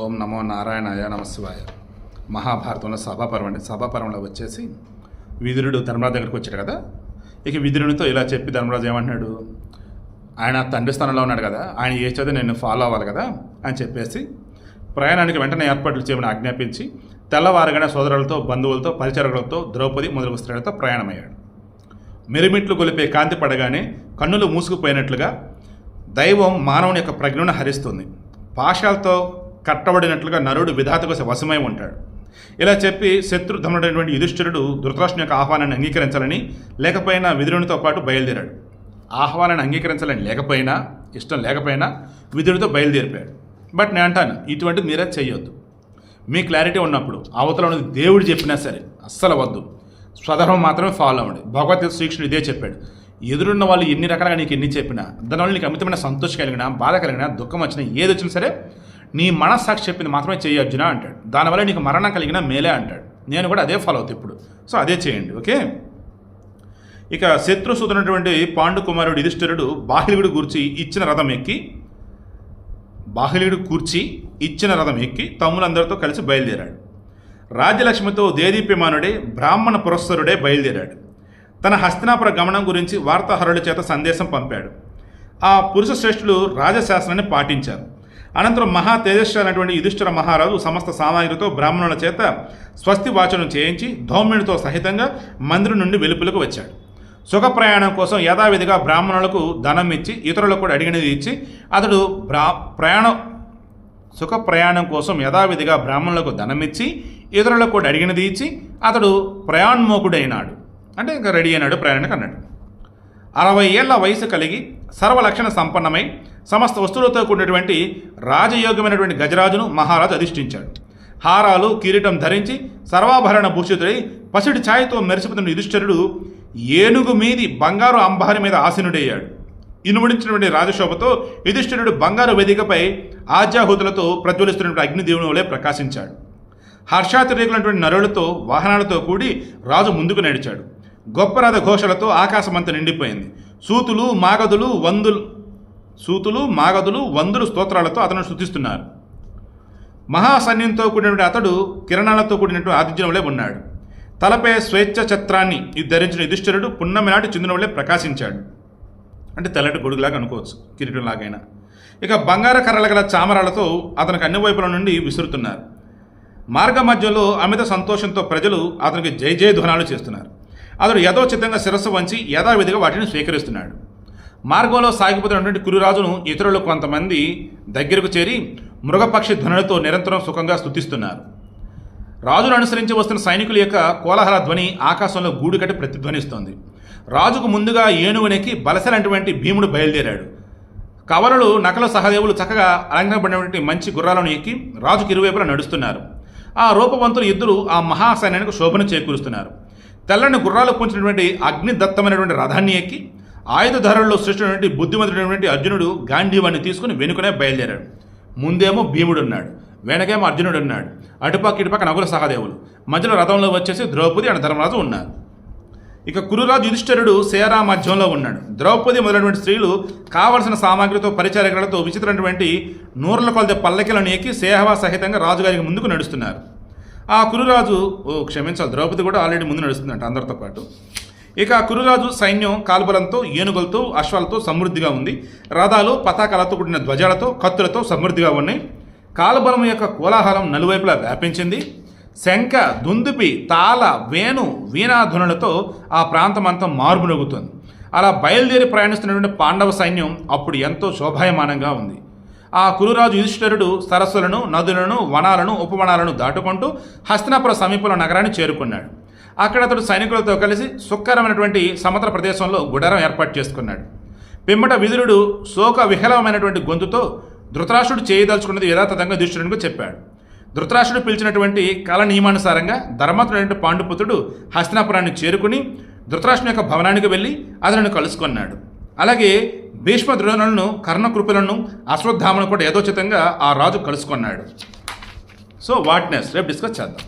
ఓం నమో నారాయణాయ నమశివాయ. మహాభారతంలో సభాపర్వంలో వచ్చేసి విదురుడు ధర్మరాజు దగ్గరికి వచ్చాడు కదా. ఇక విదురునితో ఇలా చెప్పి ధర్మరాజు ఏమంటున్నాడు, ఆయన తండ్రి స్థానంలో ఉన్నాడు కదా, ఆయన ఏ చదివి నేను ఫాలో అవ్వాలి కదా అని చెప్పేసి ప్రయాణానికి వెంటనే ఏర్పాట్లు చేయమని ఆజ్ఞాపించి తెల్లవారుగానే సోదరులతో, బంధువులతో, పరిచారకులతో, ద్రౌపది మొదలగు స్త్రీలతో ప్రయాణమయ్యాడు. మిరిమిట్లు గొలిపే కాంతి పడగానే కన్నులు మూసుకుపోయినట్లుగా దైవం మానవుని యొక్క ప్రజ్ఞను హరిస్తుంది. పాశాలతో కట్టబడినట్లుగా నరుడు విధాతకు వశమై ఉంటాడు. ఇలా చెప్పి శత్రుధనుడైనటువంటి యుధిష్ఠిరుడు ధృతరాష్ట్రుని యొక్క ఆహ్వానాన్ని అంగీకరించాలని లేకపోయినా విదురునితో పాటు బయలుదేరాడు. ఆహ్వానాన్ని అంగీకరించాలని లేకపోయినా, ఇష్టం లేకపోయినా విదురుడితో బయలుదేరిపోయాడు. బట్ నేను అంటాను, ఇటువంటిది మీరే చెయ్యొద్దు. మీ క్లారిటీ ఉన్నప్పుడు అవతల ఉన్నది దేవుడు చెప్పినా సరే అస్సలు వద్దు, స్వధర్మం మాత్రమే ఫాలో అవ్వండి. భగవద్గీత శ్రీకృష్ణుడు ఇదే చెప్పాడు. ఎదురున్న వాళ్ళు ఎన్ని రకాలుగా నీకు ఎన్ని చెప్పినా, దానివల్ల నీకు అమితమైన సంతోషం కలిగినా, బాధ కలిగినా, దుఃఖం వచ్చినా, ఏది వచ్చినా సరే నీ మనస్సాక్షి చెప్పింది మాత్రమే చేయి అర్జున అంటాడు. దానివల్ల నీకు మరణం కలిగినా మేలే అంటాడు. నేను కూడా అదే ఫాలో అవుతాను ఇప్పుడు. సో అదే చేయండి, ఓకే. ఇక శత్రుసూతున్నటువంటి పాండు కుమారుడు యుధిష్ఠిరుడు బాహ్లికుడు కూర్చి ఇచ్చిన రథం ఎక్కి తమ్ములందరితో కలిసి బయలుదేరాడు. రాజ్యలక్ష్మితో దేదీప్యమానుడే బ్రాహ్మణ పురస్సరుడే బయలుదేరాడు. తన హస్తినాపుర గమనం గురించి వార్తాహరుల చేత సందేశం పంపాడు. ఆ పురుష శ్రేష్ఠులు రాజశాసనాన్ని పాటించారు. అనంతరం మహా తేజస్వి యుధిష్ఠిర మహారాజు సమస్త సామాగ్రితో బ్రాహ్మణుల చేత స్వస్తి వాచనం చేయించి ధౌమ్యునితో సహితంగా మందిరం నుండి వెలుపులకు వచ్చాడు. సుఖ ప్రయాణం కోసం యథావిధిగా బ్రాహ్మణులకు ధనం ఇచ్చి ఇతరులకు కూడా అడిగినది ఇచ్చి అతడు సుఖ ప్రయాణం కోసం యథావిధిగా బ్రాహ్మణులకు ధనమిచ్చి ఇతరులకు కూడా అడిగినది ఇచ్చి అతడు ప్రయాణమోకుడైనాడు. అంటే ఇంకా రెడీ అయినాడు ప్రయాణానికి అన్నాడు. 60 ఏళ్ల వయసు కలిగి సర్వలక్షణ సంపన్నమై సమస్త వస్తువులతో కూడినటువంటి రాజయోగ్యమైనటువంటి గజరాజును మహారాజు అధిష్ఠించాడు. హారాలు, కిరీటం ధరించి సర్వాభరణ భూషితుడై పసిడి ఛాయతో మెరిసిపోతున్న యుధిష్ఠిరుడు ఏనుగు మీది బంగారు అంబారి మీద ఆసీనుడయ్యాడు. ఇనుమడించినటువంటి రాజశోభతో యుధిష్ఠిరుడు బంగారు వేదికపై ఆజ్యాహుతులతో ప్రజ్వలిస్తున్నటువంటి అగ్నిదేవుని వలె ప్రకాశించాడు. హర్షాతిరేకులైనటువంటి నరులతో, వాహనాలతో కూడి రాజు ముందుకు నడిచాడు. గొప్ప రథ ఘోషలతో ఆకాశమంతా నిండిపోయింది. సూతులు మాగదులు వందులు స్తోత్రాలతో అతను స్తుతిస్తున్నారు. మహాసైన్యంతో కూడినటువంటి అతడు కిరణాలతో కూడినటువంటి ఆతిథ్యంలో ఉన్నాడు. తలపై స్వేచ్ఛ ఛత్రాన్ని ధరించిన యుధిష్ఠిరుడు పున్నమి నాటి చంద్రుని వలె ప్రకాశించాడు. అంటే తెల్లటి గొడుగులాగా అనుకోవచ్చు, కిరీటంలాగైనా. ఇక బంగారు కర్రల గల చామరాలతో అతనికి అన్ని వైపుల నుండి విసురుతున్నారు. మార్గ మధ్యలో అమిత సంతోషంతో ప్రజలు అతనికి జయ జయ ధ్వనాలు చేస్తున్నారు. అతడు యథోచితంగా శిరస్సు వంచి యథావిధిగా వాటిని స్వీకరిస్తున్నాడు. మార్గంలో సాగిపోతున్నటువంటి కురురాజును ఇతరులు కొంతమంది దగ్గరకు చేరి మృగపక్షి ధ్వనులతో నిరంతరం సుఖంగా స్తుతిస్తున్నారు. రాజును అనుసరించి వస్తున్న సైనికుల యొక్క కోలాహల ధ్వని ఆకాశంలో గూడు కట్టి ప్రతిధ్వనిస్తోంది. రాజుకు ముందుగా ఏనుగునెక్కి బలసలైనటువంటి భీముడు బయలుదేరాడు. కవలలు, నకల సహదేవులు చక్కగా అలంకరింపబడినటువంటి మంచి గుర్రాలను ఎక్కి రాజుకు ఇరువైపులా నడుస్తున్నారు. ఆ రూపవంతులు ఇద్దరు ఆ మహాసైన్యానికి శోభను చేకూరుస్తున్నారు. తెల్లని గుర్రాలు పొంచినటువంటి అగ్నిదత్తమైనటువంటి రథాన్ని ఎక్కి ఆయుధధారుల్లో సృష్టించినటువంటి బుద్ధిమంతుడైనటువంటి అర్జునుడు గాంధీవాన్ని తీసుకుని వెనుకనే బయలుదేరాడు. ముందేమో భీముడు ఉన్నాడు, వెనకేమో అర్జునుడు ఉన్నాడు, అటుపక్క ఇటుపక్క నకుల సహదేవులు, మధ్యలో రథంలో వచ్చేసి ద్రౌపది అండ్ ధర్మరాజు ఉన్నారు. ఇక కురురాజు యుధిష్ఠిరుడు సేరా మధ్యంలో ఉన్నాడు. ద్రౌపది మొదలైనటువంటి స్త్రీలు కావలసిన సామాగ్రితో, పరిచారకులతో విచిత్రమైనటువంటి నూర్ల కొలత పల్లకిలను ఎక్కి సేహవా సహితంగా రాజుగారికి ముందుకు నడుస్తున్నారు. ఆ కురురాజు ద్రౌపది కూడా ఆల్రెడీ ముందు నడుస్తుందంట అందరితో పాటు. ఇక కురురాజు సైన్యం కాల్బలంతో, ఏనుగులతో, అశ్వాలతో సమృద్ధిగా ఉంది. రథాలు, పతాకాలతో కూడిన ధ్వజాలతో, కత్తులతో సమృద్ధిగా ఉన్నాయి. కాల్బలం యొక్క కోలాహలం నలువైపులా వ్యాపించింది. శంఖ, దుందుపి, తాళ, వేణు, వీణాధ్వనులతో ఆ ప్రాంతమంతా మార్పునొగుతుంది. అలా బయలుదేరి ప్రయాణిస్తున్నటువంటి పాండవ సైన్యం అప్పుడు ఎంతో శోభాయమానంగా ఉంది. ఆ కురురాజు యుధిష్ఠిరుడు సరస్సులను, నదులను, వనాలను, ఉపవనాలను దాటుకుంటూ హస్తినాపుర సమీపంలో నగరాన్ని చేరుకున్నాడు. అక్కడ అతడు సైనికులతో కలిసి సుఖకరమైనటువంటి సమతల ప్రదేశంలో గుడారం ఏర్పాటు చేసుకున్నాడు. పిమ్మట విదురుడు శోక విహలమైనటువంటి గొంతుతో ధృతరాష్ట్రుడు చేయదలుచుకున్నది యథాతథంగా యుధిష్ఠిరునికి చెప్పాడు. ధృతరాష్ట్రుడు పిలిచినటువంటి కాల నియమానుసారంగా ధర్మతుడైన పాండుపుత్రుడు హస్తినాపురాన్ని చేరుకుని ధృతరాష్ట్రుని యొక్క భవనానికి వెళ్ళి అతనిని కలుసుకున్నాడు. అలాగే భీష్మ ద్రోణులను, కర్ణకృపులను, అశ్వత్థామను కూడా యథోచితంగా ఆ రాజు కలుసుకున్నాడు. సో వాటిని రేపు డిస్కస్ చేద్దాం.